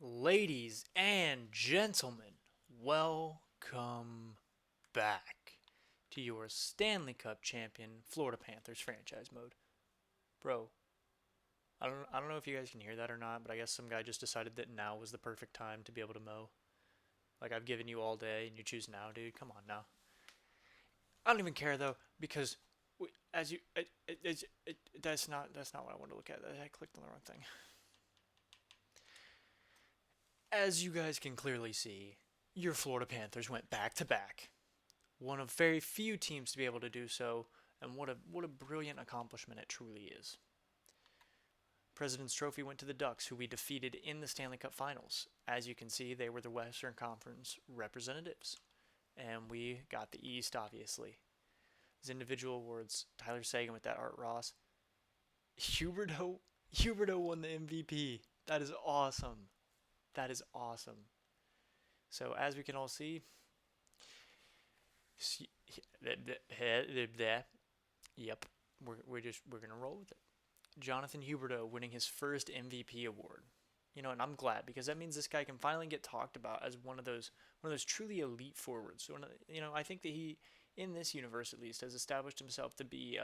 Ladies and gentlemen, welcome back to your Stanley Cup champion Florida Panthers Franchise Mode. Bro, I don't know if you guys can hear that or not, but I guess some guy just decided that now was the perfect time to be able to mow. Like I've given you all day and you choose now, dude. Come on now. I don't even care though because as you that's not what I wanted to look at. I clicked on the wrong thing. As you guys can clearly see, your Florida Panthers went back to back. One of very few teams to be able to do so, and what a brilliant accomplishment it truly is. President's Trophy went to the Ducks, who we defeated in the Stanley Cup Finals. As you can see, they were the Western Conference representatives, and we got the East, obviously. His individual awards: Tyler Seguin with that Art Ross. Huberto won the MVP. That is awesome. That is awesome. So as we can all see, yep, we're gonna roll with it. Jonathan Huberto winning his first MVP award. And I'm glad because that means this guy can finally get talked about as one of those truly elite forwards. I think that he, in this universe at least, has established himself to be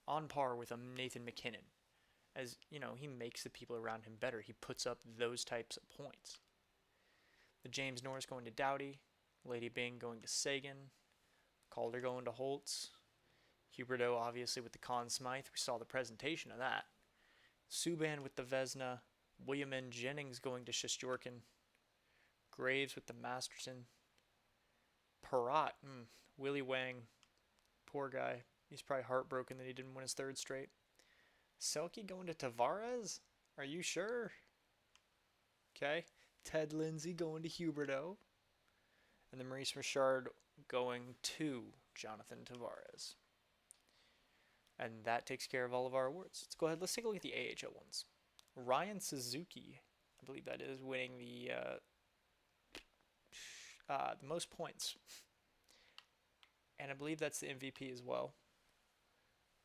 on par with a Nathan MacKinnon. As he makes the people around him better. He puts up those types of points. The James Norris going to Doughty, Lady Byng going to Sagan, Calder going to Holtz, Huberto obviously with the Conn Smythe. We saw the presentation of that. Subban with the Vesna, William N. Jennings going to Shestyorkin, Graves with the Masterton, Perrott, Willie Wang, poor guy. He's probably heartbroken that he didn't win his third straight. Selke going to Tavares? Are you sure? Okay. Ted Lindsay going to Huberto. And then Maurice Richard going to Jonathan Tavares. And that takes care of all of our awards. Let's go ahead. Let's take a look at the AHL ones. Ryan Suzuki, I believe that is, winning the most points. And I believe that's the MVP as well.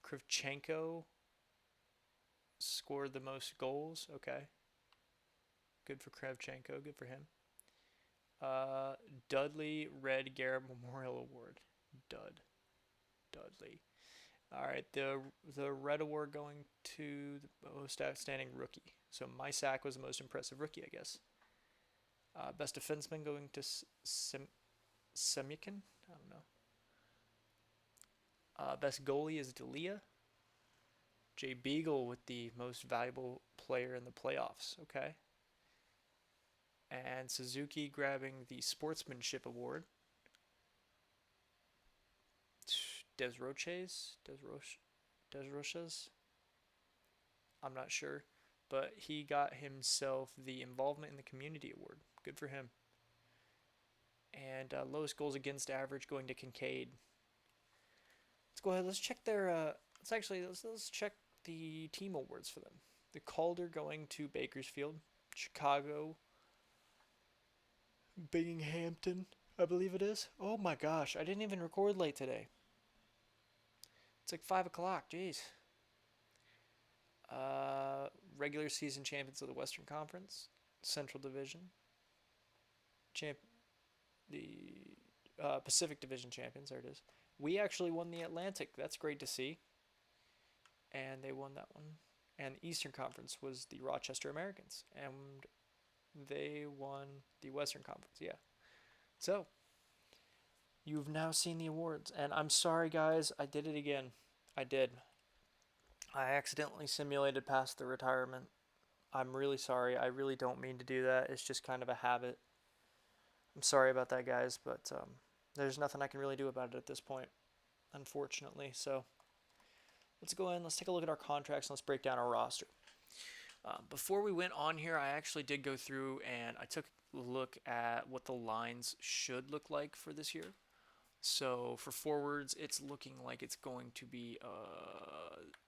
Krivchenko scored the most goals. Okay. Good for Krivchenko. Good for him. Dudley Red Garrett Memorial Award. Dudley. All right. The Red Award going to the most outstanding rookie. So Mysak was the most impressive rookie, I guess. Best defenseman going to Semykin. I don't know. Best goalie is Delia. Jay Beagle with the most valuable player in the playoffs. Okay. And Suzuki grabbing the Sportsmanship Award. Desroches? I'm not sure. But he got himself the Involvement in the Community Award. Good for him. And lowest goals against average going to Kincaid. Let's go ahead. Let's check let's check the team awards for them. The Calder going to Bakersfield. Chicago. Binghamton, I believe it is. Oh my gosh, I didn't even record late today. It's like 5 o'clock, jeez. Regular season champions of the Western Conference, Central Division, the Pacific Division champions, there it is. We actually won the Atlantic, that's great to see. And they won that one. And the Eastern Conference was the Rochester Americans. And they won the Western Conference, yeah. So, you've now seen the awards. And I'm sorry, guys, I did it again. I did. I accidentally simulated past the retirement. I'm really sorry. I really don't mean to do that. It's just kind of a habit. I'm sorry about that, guys, but there's nothing I can really do about it at this point, unfortunately. So, let's go in. Let's take a look at our contracts and let's break down our roster. Before we went on here, I actually did go through and I took a look at what the lines should look like for this year. So for forwards, it's looking like it's going to be, hang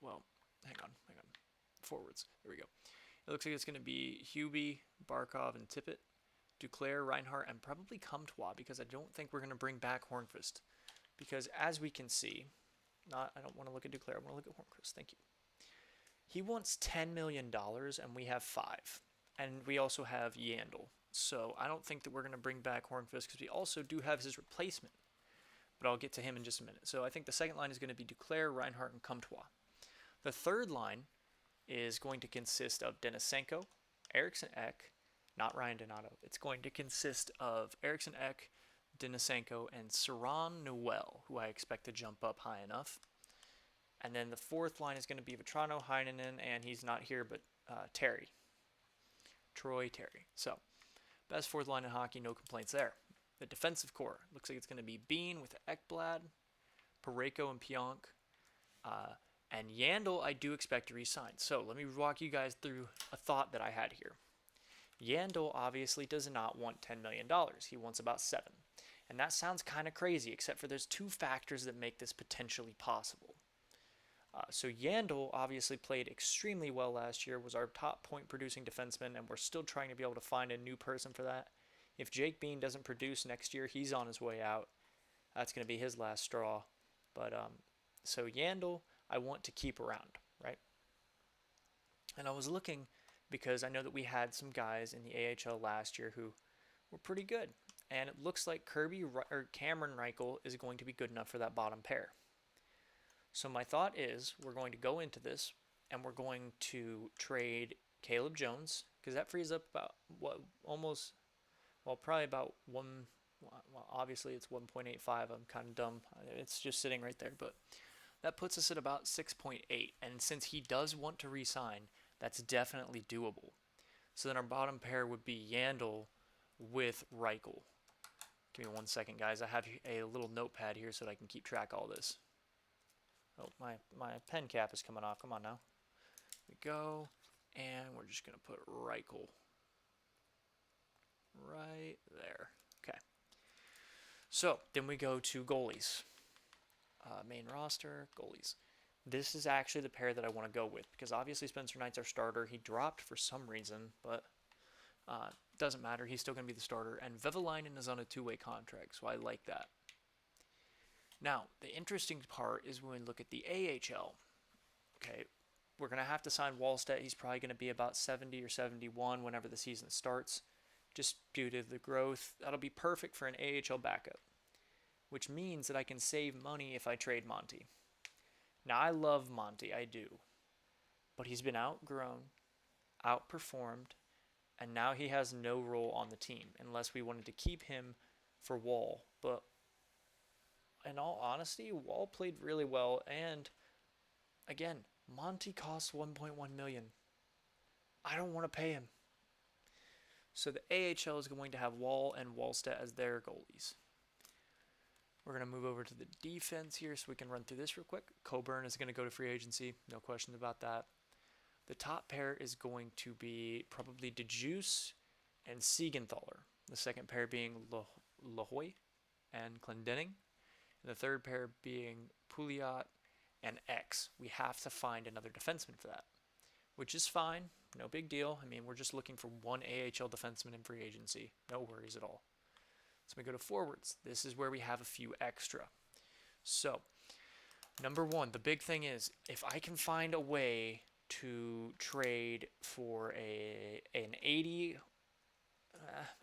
on. Forwards, there we go. It looks like it's going to be Hubie, Barkov, and Tippett, Duclair, Reinhardt, and probably Comtois because I don't think we're going to bring back Hornqvist. Because as we can see, I don't want to look at Duclair, I want to look at Hornqvist. Thank you. He wants $10 million and we have 5. And we also have Yandel. So I don't think that we're going to bring back Hornfist because we also do have his replacement. But I'll get to him in just a minute. So I think the second line is going to be Duclair, Reinhardt, and Comtois. The third line is going to consist of Denisenko, Eriksson Ek, not Ryan Donato. It's going to consist of Eriksson Ek, Denisenko, and Saran Noel, who I expect to jump up high enough. And then the fourth line is going to be Vetrano, Heinonen, and he's not here, but Terry. Troy Terry. So, best fourth line in hockey, no complaints there. The defensive core looks like it's going to be Bean with Ekblad, Parayko and Pionk, and Yandel I do expect to re-sign. So let me walk you guys through a thought that I had here. Yandel obviously does not want $10 million. He wants about $7. And that sounds kind of crazy, except for there's two factors that make this potentially possible. So Yandel obviously played extremely well last year, was our top point-producing defenseman, and we're still trying to be able to find a new person for that. If Jake Bean doesn't produce next year, he's on his way out. That's going to be his last straw. But so Yandel, I want to keep around, right? And I was looking because I know that we had some guys in the AHL last year who were pretty good. And it looks like Cameron Reichel is going to be good enough for that bottom pair. So my thought is we're going to go into this and we're going to trade Caleb Jones because that frees up about probably about obviously it's 1.85. I'm kind of dumb. It's just sitting right there, but that puts us at about 6.8. And since he does want to re-sign, that's definitely doable. So then our bottom pair would be Yandel with Reichel. Give me 1 second, guys. I have a little notepad here so that I can keep track of all this. Oh, my pen cap is coming off. Come on now. Here we go. And we're just going to put Reichel right there. Okay. So then we go to goalies. Main roster, goalies. This is actually the pair that I want to go with because obviously Spencer Knight's our starter. He dropped for some reason, but doesn't matter. He's still going to be the starter. And Vevalainen is on a two-way contract, so I like that. Now, the interesting part is when we look at the AHL. Okay, we're going to have to sign Wallstedt. He's probably going to be about 70 or 71 whenever the season starts, just due to the growth. That'll be perfect for an AHL backup, which means that I can save money if I trade Monty. Now, I love Monty, I do, but he's been outgrown, outperformed, and now he has no role on the team unless we wanted to keep him for Wall. But in all honesty, Wall played really well, and again, Monty costs $1.1 million. I don't want to pay him. So the AHL is going to have Wall and Wallstedt as their goalies. We're going to move over to the defense here so we can run through this real quick. Coburn is going to go to free agency. No questions about that. The top pair is going to be probably DeJuice and Siegenthaler. The second pair being Lahoy and Clendenning. And the third pair being Pouliot and X. We have to find another defenseman for that, which is fine. No big deal. I mean, we're just looking for one AHL defenseman in free agency. No worries at all. So we go to forwards. This is where we have a few extra. So, number one, the big thing is if I can find a way to trade for an 80,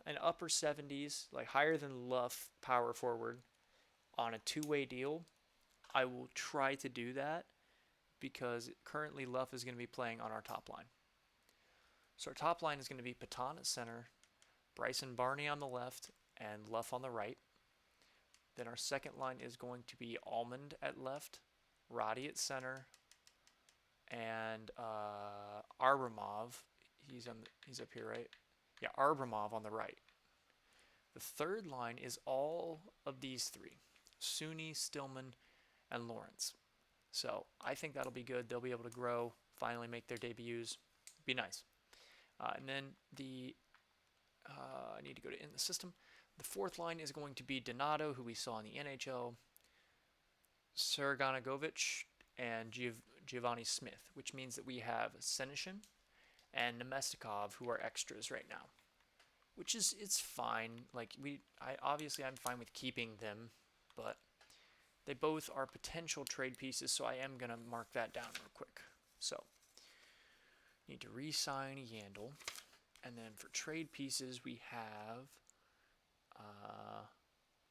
an upper 70s, like higher than Luff power forward on a two-way deal, I will try to do that because currently Luff is going to be playing on our top line. So our top line is going to be Patan at center, Bryson Barney on the left, and Luff on the right. Then our second line is going to be Almond at left, Roddy at center, and Arbamov. He's up here, right? Yeah, Arbamov on the right. The third line is all of these three: Suni, Stillman, and Lawrence. So I think that'll be good. They'll be able to grow, finally make their debuts. Be nice. And then I need to go to in the system. The fourth line is going to be Donato, who we saw in the NHL, Serganagovic, and Giovanni Smith, which means that we have Senishin and Nemestikov, who are extras right now, which is it's fine. Like I'm fine with keeping them, but they both are potential trade pieces, so I am gonna mark that down real quick. So need to re-sign Yandel, And then for trade pieces, we have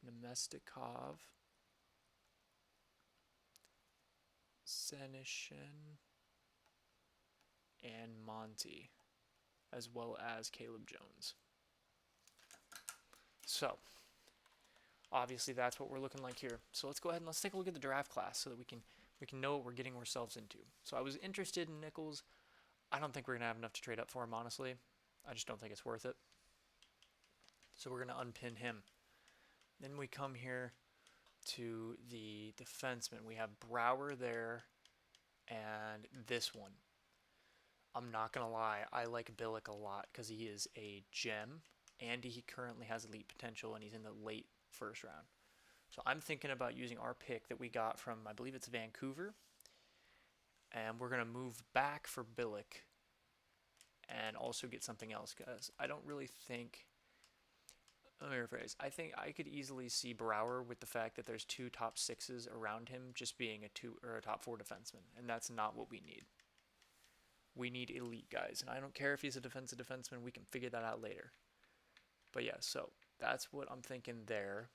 Nemestikov, Senishin, and Monty, as well as Caleb Jones. So, obviously that's what we're looking like here. So let's go ahead and let's take a look at the draft class so that we can know what we're getting ourselves into. So I was interested in Nichols. I don't think we're gonna have enough to trade up for him, honestly. I just don't think it's worth it. So we're gonna unpin him. Then we come here to the defenseman. We have Brouwer there and this one. I'm not gonna lie, I like Billick a lot because he is a gem and he currently has elite potential and he's in the late first round. So I'm thinking about using our pick that we got from, I believe it's Vancouver, and we're gonna move back for Billick and also get something else because I don't really think. Let me rephrase. I think I could easily see Brouwer with the fact that there's 2 top 6s around him just being a 2 or a top 4 defenseman, and that's not what we need. We need elite guys, and I don't care if he's a defensive defenseman. We can figure that out later. But yeah, so that's what I'm thinking there.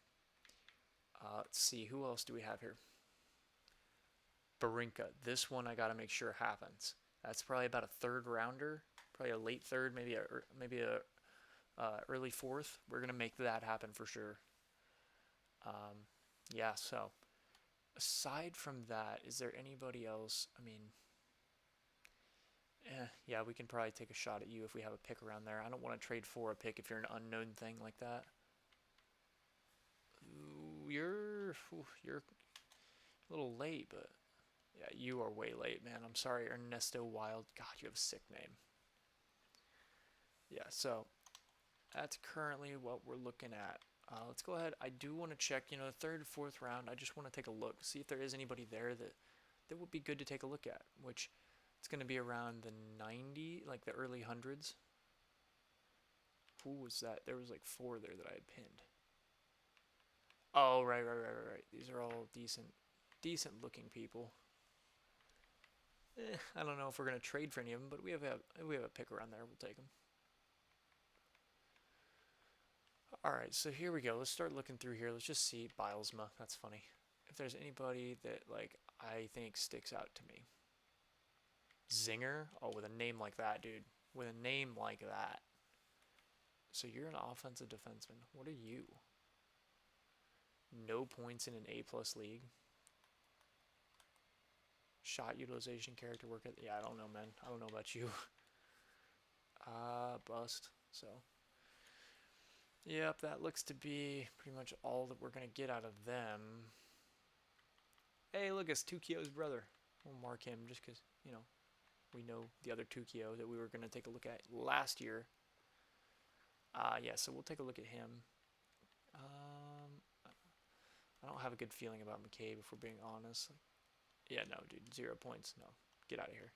Let's see, who else do we have here? Barinka. This one I got to make sure happens. That's probably about a 3rd rounder, probably a late 3rd, maybe a early 4th. We're gonna make that happen for sure. Yeah. So aside from that, is there anybody else? I mean, yeah, we can probably take a shot at you if we have a pick around there. I don't want to trade for a pick if you're an unknown thing like that. Ooh, you're a little late, but yeah, you are way late, man. I'm sorry, Ernesto Wild. God, you have a sick name. Yeah, so that's currently what we're looking at. Let's go ahead. I do want to check, the 3rd, 4th round. I just want to take a look, see if there is anybody there that would be good to take a look at, which it's going to be around the 90, like the early hundreds. Who was that? There was like 4 there that I had pinned. Oh, right. These are all decent looking people. I don't know if we're going to trade for any of them, but we have a pick around there. We'll take them. Alright, so here we go. Let's start looking through here. Let's just see Bilesma. That's funny. If there's anybody that, I think sticks out to me. Zinger? Oh, with a name like that, dude. With a name like that. So you're an offensive defenseman. What are you? No points in an A+ league. Shot utilization, character work. Yeah, I don't know, man. I don't know about you. Bust. So... Yep, that looks to be pretty much all that we're going to get out of them. Hey, look, it's Tukio's brother. We'll mark him just because, we know the other Tukio that we were going to take a look at last year. Yeah, so we'll take a look at him. I don't have a good feeling about McCabe, if we're being honest. Yeah, no, dude, 0 points. No, get out of here.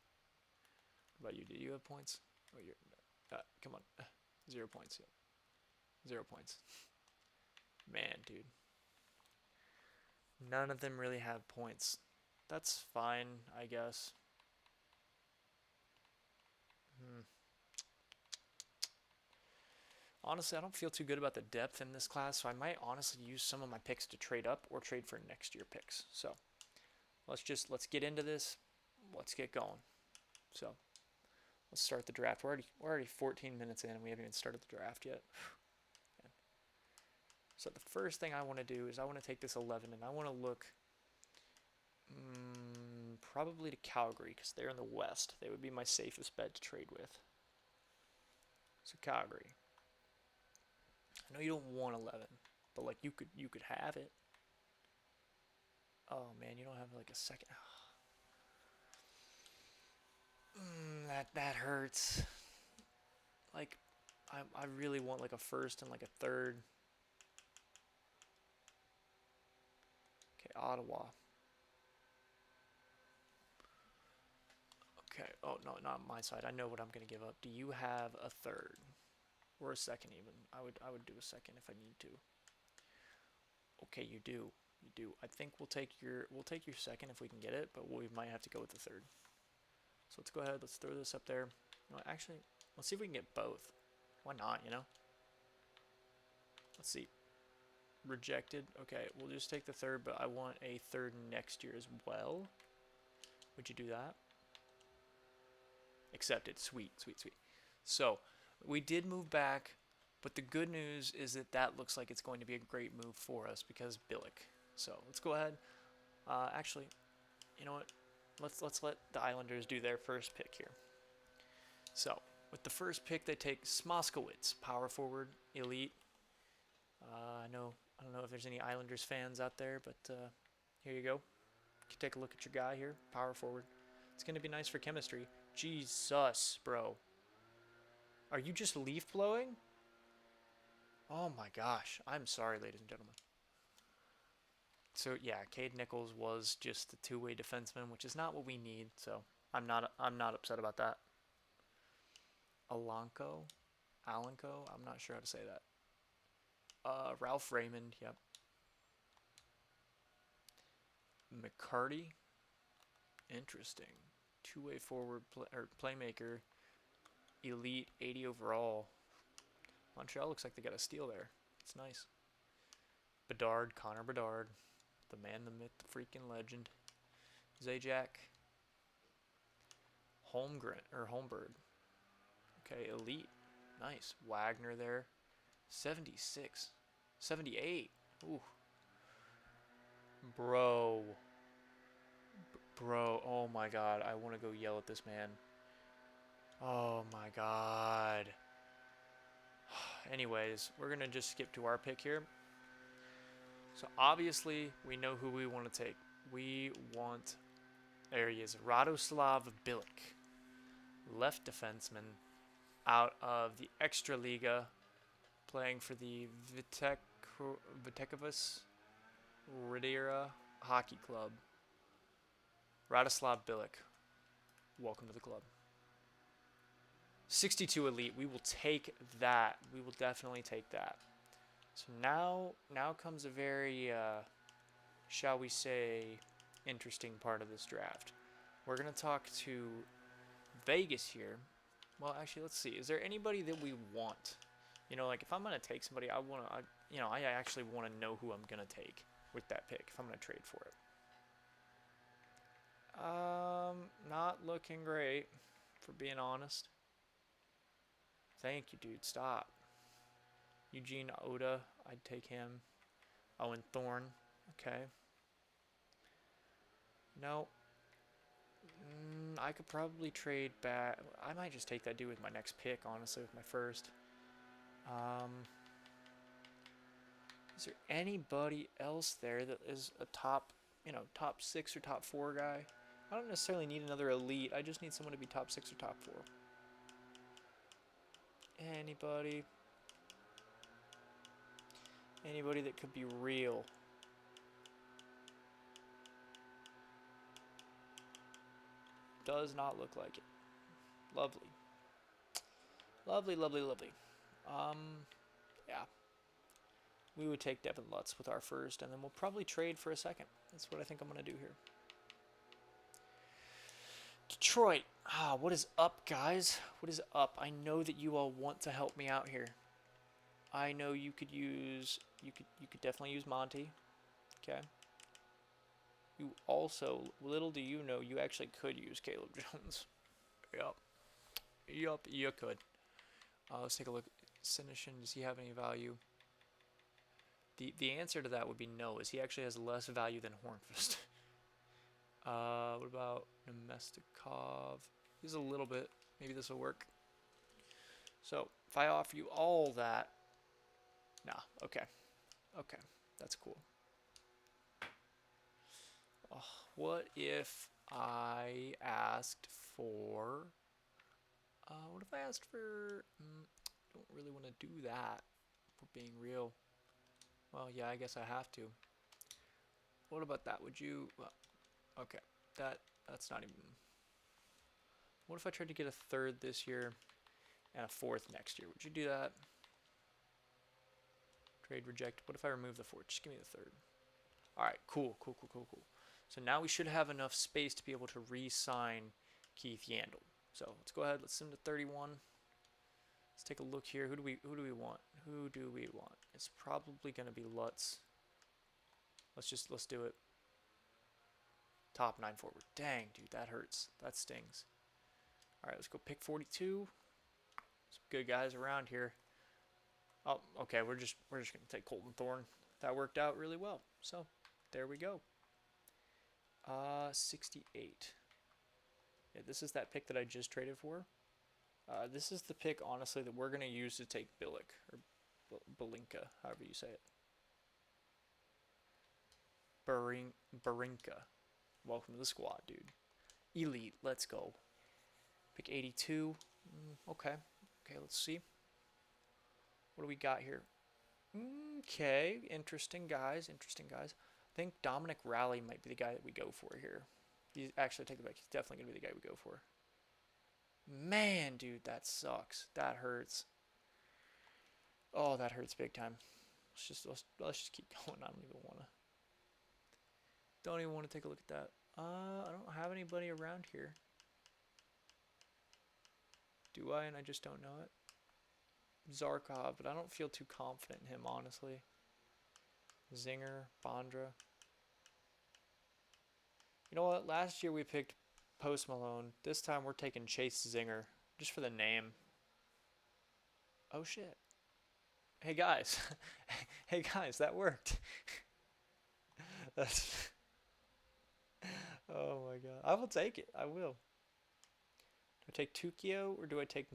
What about you? Did you have points? Oh, come on. 0 points, yeah. 0 points. Man, dude. None of them really have points. That's fine, I guess. Honestly, I don't feel too good about the depth in this class, so I might honestly use some of my picks to trade up or trade for next year picks. So let's get into this. Let's get going. So let's start the draft. We're already 14 minutes in and we haven't even started the draft yet. So the first thing I want to do is I want to take this 11 and I want to look probably to Calgary because they're in the West. They would be my safest bet to trade with. So Calgary. I know you don't want 11, but you could have it. Oh man, you don't have a second. That hurts. I really want a first and a third. Okay, Ottawa. Okay. Oh no, not my side. I know what I'm gonna give up. Do you have a third or a second even? I would do a second if I need to. Okay, you do. You do. I think we'll take your second if we can get it, but we might have to go with the third. So let's go ahead. Let's throw this up there. No, actually, let's see if we can get both. Why not, you know? Let's see. Rejected. Okay, we'll just take the third, but I want a third next year as well. Would you do that? Accepted. Sweet, sweet, sweet. So, we did move back, but the good news is that that looks like it's going to be a great move for us because Billick. So, let's go ahead. Actually, you know what? Let's let the Islanders do their first pick here. So, with the first pick, they take Smoskowitz, power forward, elite. I don't know if there's any Islanders fans out there, but here you go. You can take a look at your guy here, power forward. It's going to be nice for chemistry. Jesus, bro. Are you just leaf blowing? Oh my gosh. I'm sorry, ladies and gentlemen. So yeah, Cade Nichols was just a two-way defenseman, which is not what we need. So I'm not upset about that. Alanko, I'm not sure how to say that. Ralph Raymond, yep. McCarty, interesting. Two-way forward playmaker, elite, 80 overall. Montreal looks like they got a steal there. It's nice. Bedard, Connor Bedard, the man, the myth, the freaking legend. Zajac, Holmberg. Okay, elite, nice. Wagner there, 76, 78. Ooh, bro. Oh my God, I want to go yell at this man. Oh my God. Anyways, we're going to just skip to our pick here. So obviously, we know who we want to take. We want, there he is, Radoslav Bilic, left defenseman out of the Extraliga, playing for the Vitekovas Riviera Hockey Club. Radoslav Bilic, welcome to the club. 62 elite, we will take that. We will definitely take that. So now comes a very, shall we say, interesting part of this draft. We're going to talk to Vegas here. Well, actually, let's see. Is there anybody that we want? You know, like if I'm going to take somebody, I actually want to know who I'm going to take with that pick if I'm going to trade for it. Not looking great, for being honest. Thank you, dude. Stop. Eugene Oda, I'd take him. Owen Thorne, okay. No. I could probably trade back. I might just take that dude with my next pick, honestly, with my first. Is there anybody else there that is a top 6 or top 4 guy? I don't necessarily need another elite. I just need someone to be top 6 or top 4. Anybody that could be real. Does not look like it. Lovely. Lovely, lovely, lovely. Yeah. We would take Devin Lutz with our first, and then we'll probably trade for a second. That's what I think I'm going to do here. Detroit. What is up, guys? What is up? I know that you all want to help me out here. I know you could definitely use Monty. Okay. You also, little do you know, you actually could use Caleb Jones. Yup, you could. Let's take a look. Sinishin, does he have any value? The answer to that would be no, as he actually has less value than Hornfist. What about Nemestikov? He's a little bit. Maybe this will work. So, if I offer you all that... Nah, okay. Okay, that's cool. What if I asked for... what if I asked for... don't really want to do that, for being real. Well, yeah, I guess I have to. What about that? Would you... Well, okay, that's not even... What if I tried to get a third this year and a fourth next year? Would you do that? Trade reject. What if I remove the fourth? Just give me the third. Alright, cool. So now we should have enough space to be able to re-sign Keith Yandle. So let's go ahead. Let's send him to 31. Let's take a look here. Who do we want? Who do we want? It's probably gonna be Lutz. Let's do it. Top 9 forward. Dang, dude, that hurts. That stings. All right, let's go pick 42. Some good guys around here. Oh, okay, we're just gonna take Colton Thorne. That worked out really well. So there we go. 68. Yeah, this is that pick that I just traded for. This is the pick, honestly, that we're gonna use to take Billick or Balinka, however you say it. Barinka. Welcome to the squad, dude. Elite, let's go. Pick 82. Okay, let's see. What do we got here? Okay, interesting guys. I think Dominic Raleigh might be the guy that we go for here. He's actually, take it back. He's definitely gonna be the guy we go for. Man, dude, that sucks. That hurts. Oh, that hurts big time. Let's just keep going. I don't even want to take a look at that. I don't have anybody around here. Do I? And I just don't know it. Zarkov, but I don't feel too confident in him, honestly. Zinger, Bondra. You know what? Last year we picked Post Malone. This time we're taking Chase Zinger, just for the name. Oh, shit. Hey, guys. Hey, guys, that worked. That's... Oh, my God. I will take it. I will. Do I take Tukio or do I take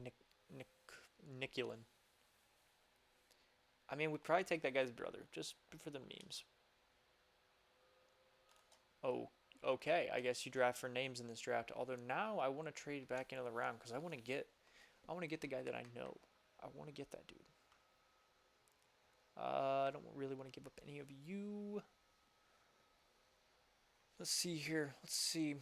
Nikulin? I mean, we'd probably take that guy's brother, just for the memes. Oh, okay. I guess you draft for names in this draft. Although now I want to trade back into the round because I want to get the guy that I know. I want to get that dude. I don't really want to give up any of you. Let's see here. Let's see.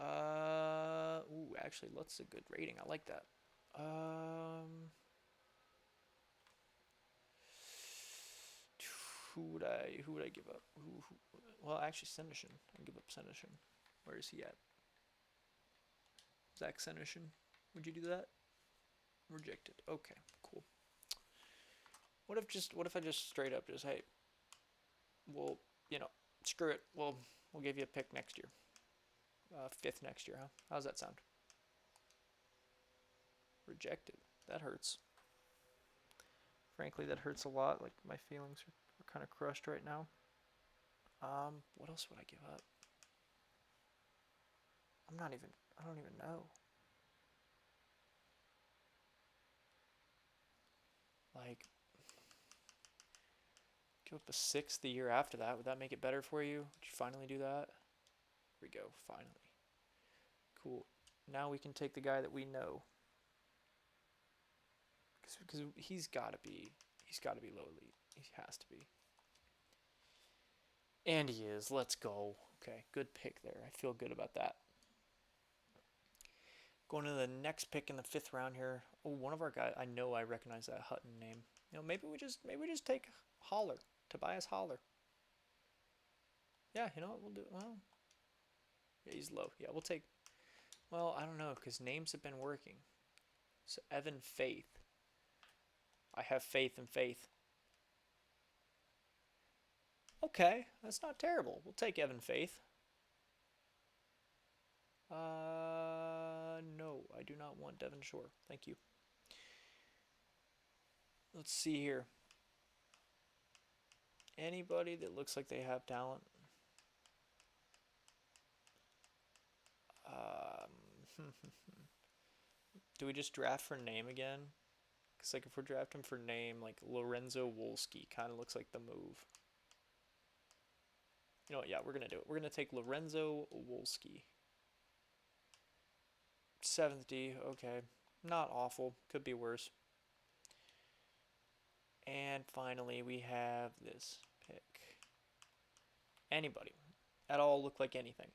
Ooh, actually, that's a good rating. I like that. Who would I give up? Well, actually, Senishin. I give up Senishin. Where is he at? Zach Senishin. Would you do that? Rejected. Okay, cool. What if I just straight up just, hey, well, screw it. We'll give you a pick next year. 5th next year, huh? How's that sound? Rejected. That hurts. Frankly, that hurts a lot. Like, my feelings are kind of crushed right now. What else would I give up? I don't even know. Like, give up a 6th the year after that. Would that make it better for you? Would you finally do that? Here we go, finally. Cool. Now we can take the guy that we know. Because he's got to be low elite. He has to be. And he is. Let's go. Okay, good pick there. I feel good about that. Going to the next pick in the 5th round here. Oh, one of our guys. I know I recognize that Hutton name. Maybe we just take Holler. Tobias Holler. Yeah, you know what? We'll do it. Well, yeah, he's low. Yeah, we'll take. Well, I don't know because names have been working. So Evan Faith. I have faith in Faith. Okay, that's not terrible. We'll take Evan Faith. No, I do not want Devon Shore. Thank you. Let's see here. Anybody that looks like they have talent. Do we just draft for name again? Because like if we're drafting for name, like Lorenzo Wolski kind of looks like the move. You know what? Yeah, we're going to do it. We're going to take Lorenzo Wolski. 7th D. Okay. Not awful. Could be worse. And finally, we have this pick. Anybody. At all look like anything.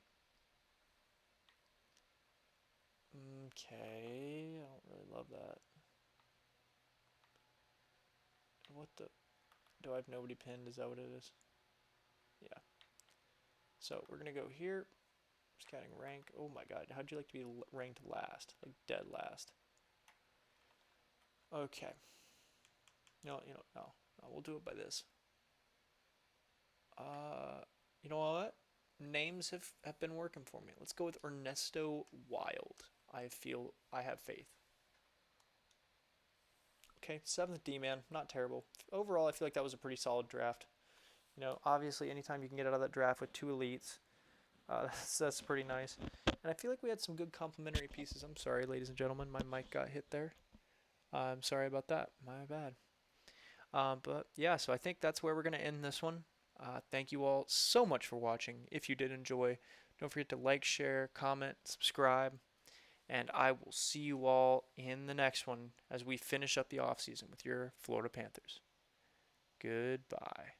Okay. I don't really love that. What the? Do I have nobody pinned? Is that what it is? Yeah. So we're going to go here. Scouting rank. Oh my god. How'd you like to be ranked last? Like dead last. Okay. No, we'll do it by this. You know what? Names have been working for me. Let's go with Ernesto Wild. I have faith. Okay, 7th D man, not terrible. Overall, I feel like that was a pretty solid draft. Obviously, anytime you can get out of that draft with 2 elites, that's pretty nice. And I feel like we had some good complementary pieces. I'm sorry, ladies and gentlemen, my mic got hit there. I'm sorry about that. My bad. But yeah, so I think that's where we're going to end this one. Thank you all so much for watching. If you did enjoy, don't forget to like, share, comment, subscribe. And I will see you all in the next one as we finish up the offseason with your Florida Panthers. Goodbye.